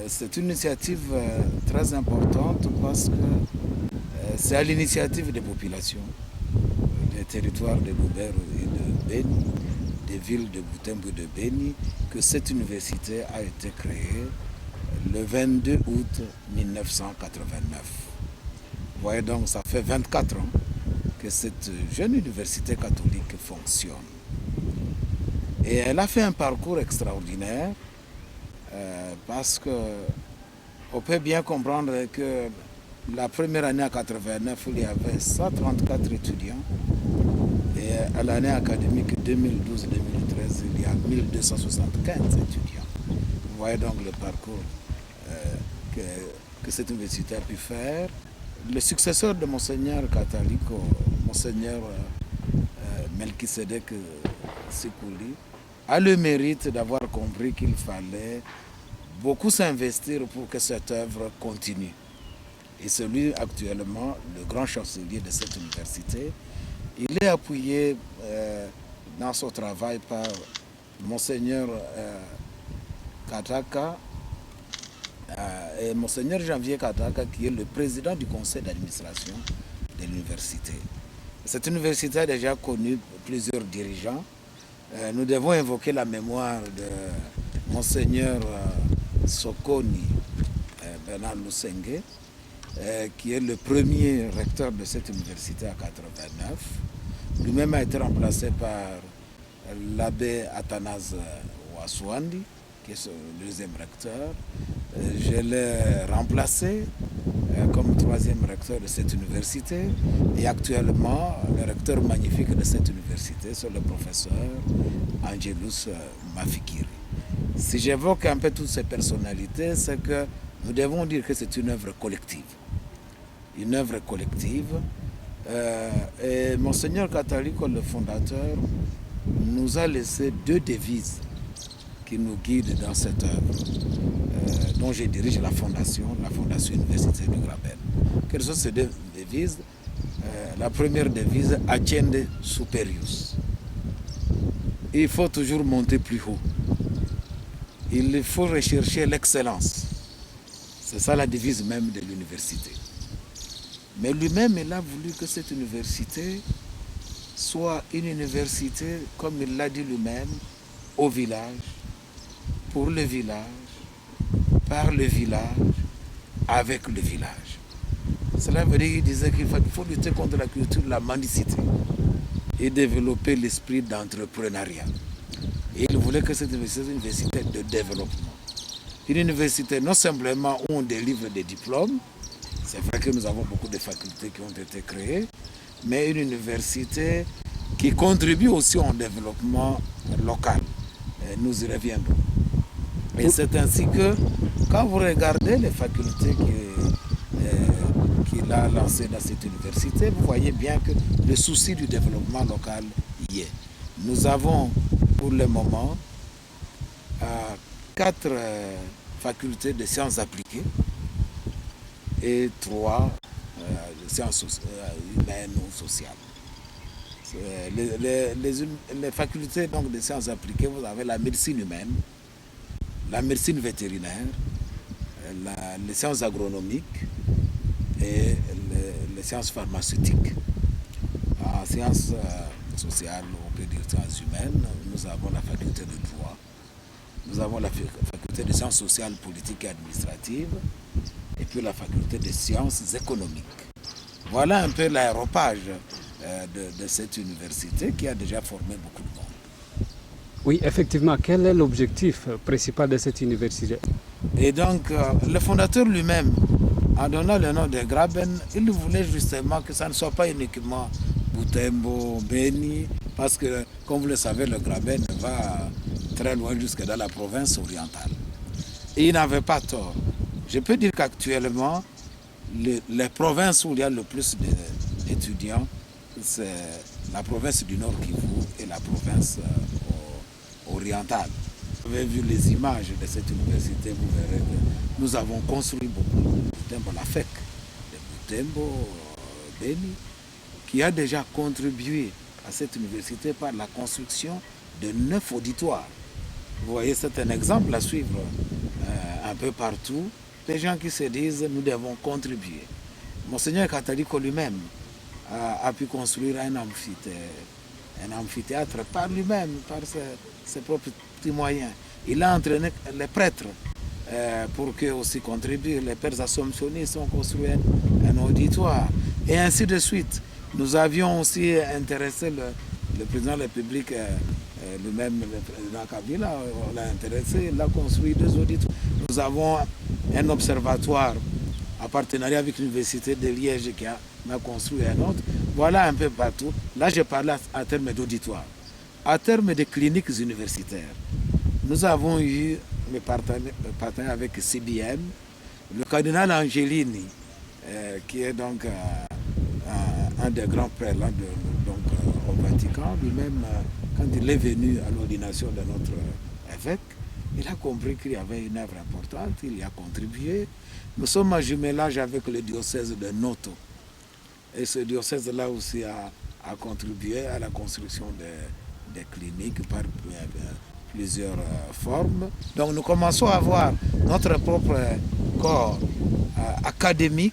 C'est une initiative très importante parce que c'est à l'initiative des populations, des territoires de Lubero et de Beni, des villes de Butembo et de Beni, que cette université a été créée le 22 août 1989. Vous voyez donc, ça fait 24 ans que cette jeune université catholique fonctionne. Et elle a fait un parcours extraordinaire parce qu'on peut bien comprendre que la première année à 89, il y avait 134 étudiants. Et à l'année académique 2012-2013, il y a 1275 étudiants. Vous voyez donc le parcours que cette université a pu faire. Le successeur de Monseigneur Catalico, Monseigneur Melchisedek Sikouli, a le mérite d'avoir compris qu'il fallait beaucoup s'investir pour que cette œuvre continue. Et celui actuellement, le grand chancelier de cette université, il est appuyé dans son travail par Monseigneur Kataka et Monseigneur Janvier Kataka, qui est le président du conseil d'administration de l'université. Cette université a déjà connu plusieurs dirigeants. Nous devons invoquer la mémoire de Monseigneur Sokoni Bernard Lusenge, qui est le premier recteur de cette université à 89. Lui-même a été remplacé par l'abbé Athanase Ouassouandi, qui est le deuxième recteur. Je l'ai remplacé comme troisième recteur de cette université. Et actuellement, le recteur magnifique de cette université, c'est le professeur Angelus Mafikiri. Si j'évoque un peu toutes ces personnalités, c'est que nous devons dire que c'est une œuvre collective. Une œuvre collective. Et Monseigneur Catalico, le fondateur, nous a laissé deux devises qui nous guident dans cette œuvre, dont je dirige la fondation universitaire de Graben. Quelles sont ces deux devises? La première devise, Acende Superius. Il faut toujours monter plus haut. Il faut rechercher l'excellence. C'est ça la devise même de l'université. Mais lui-même, il a voulu que cette université soit une université, comme il l'a dit lui-même, au village, pour le village, par le village, avec le village. Cela veut dire qu'il disait qu'il faut lutter contre la culture de la mendicité et développer l'esprit d'entrepreneuriat. Et il voulait que cette université soit une université de développement. Une université non simplement où on délivre des diplômes, c'est vrai que nous avons beaucoup de facultés qui ont été créées, mais une université qui contribue aussi au développement local. Et nous y reviendrons. Et c'est ainsi que, quand vous regardez les facultés qu'il a lancées dans cette université, vous voyez bien que le souci du développement local y est. Nous avons, pour le moment, 4 facultés de sciences appliquées et 3 de sciences humaines ou sociales. Les facultés donc, de sciences appliquées, vous avez la médecine humaine, la médecine vétérinaire, les sciences agronomiques et les sciences pharmaceutiques. En sciences sociales, on peut dire sciences humaines, nous avons la faculté de droit, nous avons la faculté de sciences sociales, politiques et administratives, et puis la faculté de sciences économiques. Voilà un peu l'aéropage de cette université qui a déjà formé beaucoup de monde. Oui, effectivement. Quel est l'objectif principal de cette université? Et donc, le fondateur lui-même, en donnant le nom de Graben, il voulait justement que ça ne soit pas uniquement Butembo, Beni, parce que, comme vous le savez, le Graben va très loin jusque dans la province orientale. Et il n'avait pas tort. Je peux dire qu'actuellement, les provinces où il y a le plus d'étudiants, c'est la province du Nord Kivu et la province orientale. Vous avez vu les images de cette université, vous verrez que nous avons construit beaucoup. Butembo, la FEC de Butembo, Beni, qui a déjà contribué à cette université par la construction de 9 auditoires. Vous voyez, c'est un exemple à suivre un peu partout, des gens qui se disent nous devons contribuer. Monseigneur Catalico lui-même a pu construire un amphithéâtre par lui-même, par ses propres petits moyens. Il a entraîné les prêtres pour qu'eux aussi contribuent. Les pères assomptionnistes ont construit un auditoire. Et ainsi de suite. Nous avions aussi intéressé le président de la République, lui-même, le président Kabila, on l'a intéressé, il a construit 2 auditoires. Nous avons un observatoire en partenariat avec l'Université de Liège qui a construit un autre. Voilà un peu partout. Là, je parle en termes d'auditoire. En termes de cliniques universitaires, nous avons eu mes partenaires avec CBM, le cardinal Angelini, qui est donc un des grands prélats au Vatican. Lui-même, quand il est venu à l'ordination de notre évêque, il a compris qu'il y avait une œuvre importante, il y a contribué. Nous sommes en jumelage avec le diocèse de Noto. Et ce diocèse-là aussi a contribué à la construction des cliniques par plusieurs formes. Donc nous commençons à avoir notre propre corps académique,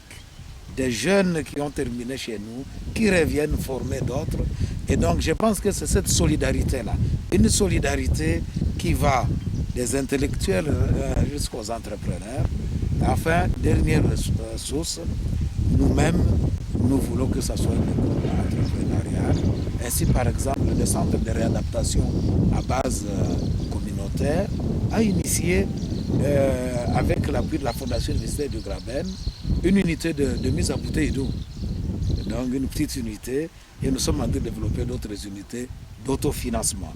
des jeunes qui ont terminé chez nous, qui reviennent former d'autres. Et donc je pense que c'est cette solidarité-là, une solidarité qui va des intellectuels jusqu'aux entrepreneurs. Enfin, dernière source, nous-mêmes, nous voulons que ce soit une école entrepreneuriale. Ainsi, par exemple, le centre de réadaptation à base communautaire a initié, avec l'appui de la Fondation universitaire de Graben, une unité de mise à bouteille d'eau. Donc une petite unité, et nous sommes en train de développer d'autres unités d'autofinancement.